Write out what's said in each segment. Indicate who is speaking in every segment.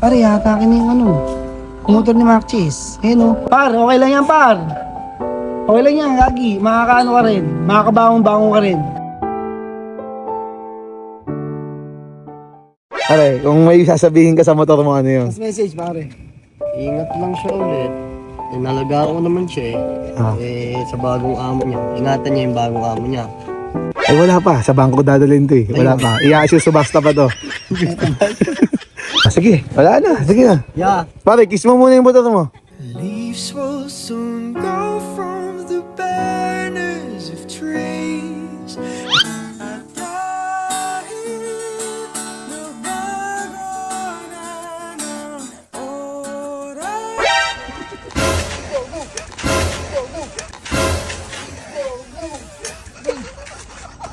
Speaker 1: Pare, hatakin na yung ano. Motor ni Maxis. Ayun o. Par, okay lang yan, par. Okay lang yan, lagi. Makakaano ka rin. Makakabangon-bangon ka rin.
Speaker 2: Pare, kung may sasabihin ka sa motor mo, ano yun?
Speaker 1: Last message, pare.
Speaker 3: Ingat lang siya ulit. Nalagaan ko naman siya sa bagong amo niya. Ingatan niya yung bagong amo niya.
Speaker 2: Ay, wala pa. Sa bangko dadalhin to eh. Wala pa. I-assure subasta pa to. Sige, wala na. Sige na.
Speaker 3: Yeah.
Speaker 2: Pare, kiss mo muna yung motor mo.
Speaker 4: Leaves will soon go from the banners of trees.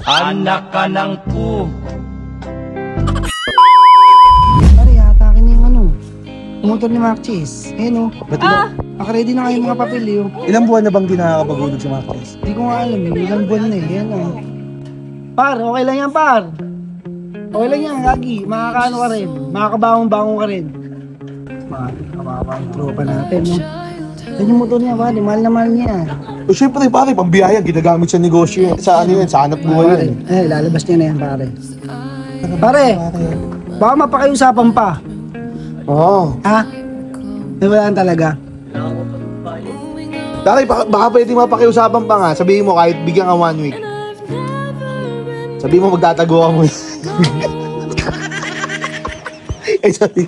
Speaker 5: Anak ka ng pu.
Speaker 1: Pare, hatakin na yung ano. Motor ni Maxis. Ayun o. Nakaready na kayo mga papel eh.
Speaker 2: Ilang buwan na bang di nakakapagulog sa mga kalis?
Speaker 1: Hindi ko nga alam eh. Ilang buwan na eh. Yan o. Par, okay lang yan, par. Okay lang yan, lagi. Makakaano ka rin. Makakabangon-bangon ka rin. Makakababa yung tropa natin, no? Yan yung motor niya, pare. Mahal na mahal niya.
Speaker 2: O syempre pare, pambiyaya, ginagamit sa negosyo yan. Sa ano yan, sa hanap buhay yan.
Speaker 1: Eh, lalabas niya na yan, pare. Pare, baka mapakiusapan pa.
Speaker 2: Oo.
Speaker 1: Ha? Eh, wala talaga.
Speaker 2: Pare, baka pwede mapakiusapan pa nga. Sabihin mo kahit bigyan ka 1 week. Sabihin mo magtatago ka mo. Ay, sorry.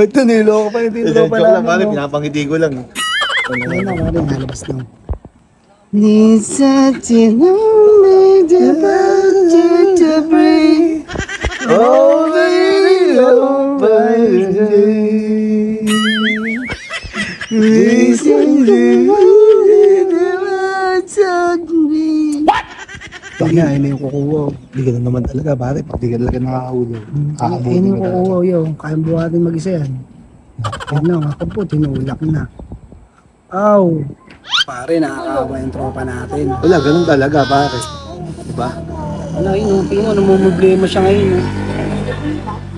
Speaker 1: Ito, niloko pa yung tindro pa namin.
Speaker 2: Pare, pinapangiti ko lang.
Speaker 1: Ayun na, pare, nalabas na. Lisa, tinamay, to breathe.
Speaker 2: Oh, baby, oh, baby.
Speaker 1: What? Yan na yung kukuha.
Speaker 2: Hindi ka na naman talaga, pare. Pag di ka talaga nakakahulog.
Speaker 1: Yan yung kukuha yun. Kayang buhatin mag-isa yan. Yan lang, ako po, tinulak na. Aw! Pare, nakakawa yung tropa natin.
Speaker 2: Wala, ganun talaga, pare. Diba?
Speaker 1: Ano, inupin mo, namumblema siya ngayon.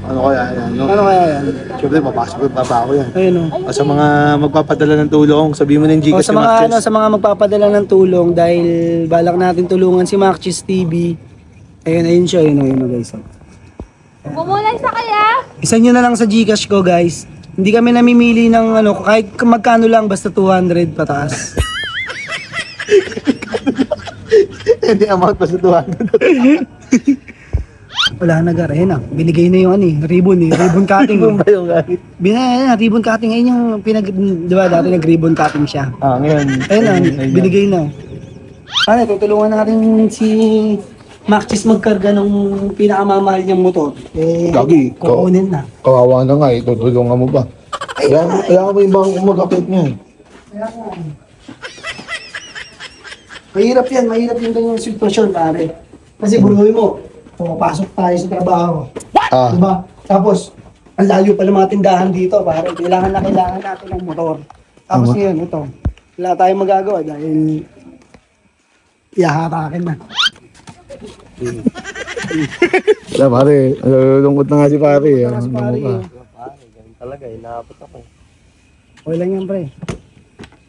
Speaker 2: Ano kaya yan? No?
Speaker 1: Ano kaya yan?
Speaker 2: Siyempre, papasok yung papa ko yan.
Speaker 1: Ayun o.
Speaker 2: O sa mga magpapadala ng tulong, sabihin mo na yung
Speaker 1: O
Speaker 2: Gcash
Speaker 1: sa
Speaker 2: ni
Speaker 1: mga
Speaker 2: Maxis.
Speaker 1: ano, sa mga magpapadala ng tulong dahil balak natin tulungan si Maxis TV. Ayun siya, yun guys.
Speaker 6: Bumulay sa kaya?
Speaker 1: Isa nyo na lang sa Gcash ko, guys. Hindi kami namimili ng ano, kahit magkano lang, basta 200 pataas.
Speaker 2: Hindi amount pa sa 200.
Speaker 1: Wala na garena. Binigay na yung ano ribbon ribbon cutting.
Speaker 2: Ribbon ba yung gamit?
Speaker 1: Binigay na, ribbon cutting. Ayun yung di ba dati nag-ribbon cutting siya.
Speaker 2: Ngayon.
Speaker 1: Ayun na, binigay na. Ano, tutulungan natin si Maxis magkarga ng pinakamamahal niyang motor. Eh,
Speaker 2: Gagi,
Speaker 1: kukunin na.
Speaker 2: Kawawa na nga, tutulungan mo ba? Kaya mo yung bang mag-update niyan.
Speaker 1: Mahirap yung ganyang sitwasyon, pare. Kasi buruhin mo, pumapasok tayo sa trabaho. Diba? Tapos, ang layo pa ng mga tindahan dito, pare. Kailangan natin ng motor. Tapos ngayon, ito. Wala tayong magagawa dahil ihahatakin na.
Speaker 2: Wala pare, lungkot na nga si pare.
Speaker 1: Si pare,
Speaker 3: Ganun talaga, inaabot ako.
Speaker 1: okay lang yan, pre.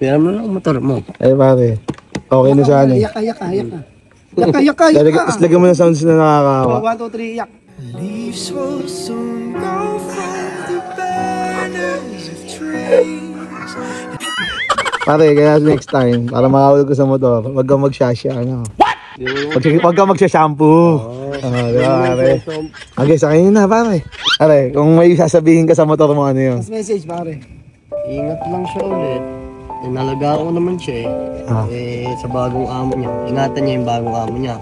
Speaker 3: Pira mo lang ang motor mo.
Speaker 2: Ay pare, okay na sana.
Speaker 1: Yaka. Yaka.
Speaker 2: Lagyan mo na sounds na nakakawa.
Speaker 1: 1, 2, 3, yak.
Speaker 4: Leaves will soon go from the banners of trees.
Speaker 2: Pare, kaya next time, para makahulog ko sa motor, wag kang magsasya, ano. Wag kang magsashampoo. Diba pare? Okay, sa kayo na pare. Pare, kung may sasabihin ka sa motor mo, ano yun?
Speaker 1: Last message, pare.
Speaker 3: Ingat lang siya ulit. Nalagaan ko naman siya sa bagong amo niya. Ingatan niya yung bagong amo niya.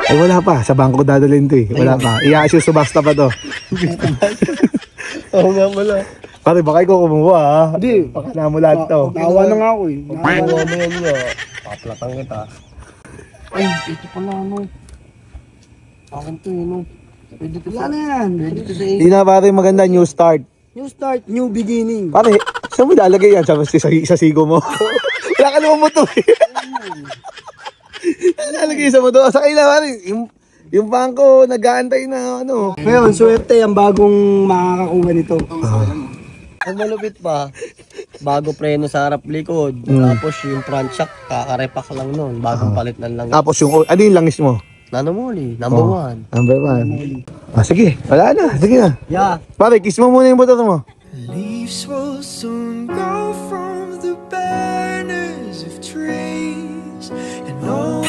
Speaker 2: Ay, wala pa. Sa bangko dadalhin to eh. Wala pa. I-assure subasta pa to.
Speaker 3: Oo nga pala.
Speaker 2: Pare, baka ikaw kumuha ha.
Speaker 1: Hindi.
Speaker 2: Pakala mo lahat to.
Speaker 1: Nakawa na nga ako eh.
Speaker 3: Nakuha mo yan niya. Paplatang kita.
Speaker 1: Ay, ito pala ano. Akin to no. Pwede to. Wala na yan. Pwede to sa
Speaker 2: Hindi na pare, maganda new start.
Speaker 1: New start, new beginning.
Speaker 2: Pare, saan mo lalagay yan? Sa sigo mo? Wala ka naman mo to eh. Lalagay sa mo to. Sa kanila pare, yung bangko nag-aantay na ano.
Speaker 1: Ngayon, swerte ang bagong makakakuha nito.
Speaker 3: Ang malupit pa, bago preno sa harap likod, tapos yung front shock, kakarepak lang nun, bagong palit na lang.
Speaker 2: Tapos yung, ano yung langis mo?
Speaker 3: Nanomoli, number one.
Speaker 2: Number 1. Sige, wala na. Sige na.
Speaker 3: Yeah.
Speaker 2: Pare, kiss mo muna yung motor mo.
Speaker 4: Leaves will soon go from the banners of trees, and all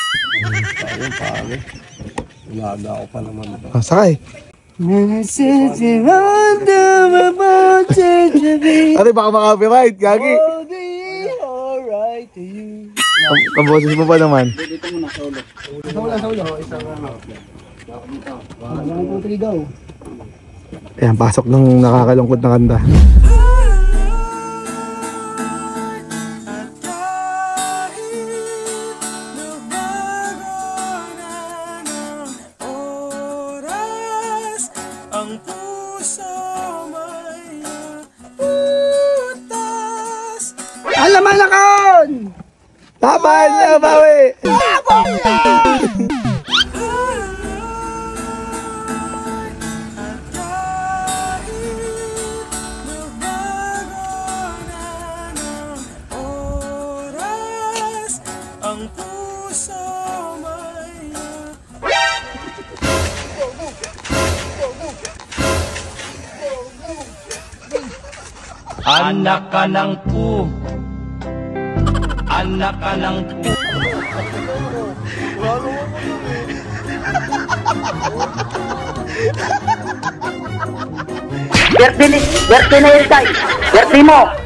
Speaker 3: Ayun, pare. Ilaga ako pa naman.
Speaker 2: Sakay. Ate, baka makapiright, gagi.
Speaker 3: Alright to you.
Speaker 2: Kaboses mo pa naman.
Speaker 1: Sa ulo. Isang ano. One, two, three, go.
Speaker 2: Ayan, pasok ng nakakalungkot na kanta.
Speaker 4: ang puso may utas.
Speaker 1: Alam malakon!
Speaker 2: Laban na, bawi!
Speaker 4: Ang puso may
Speaker 5: Anak ka ng pu. Anak ka ng pu.
Speaker 7: Birthday na yun, guys. Birthday mo.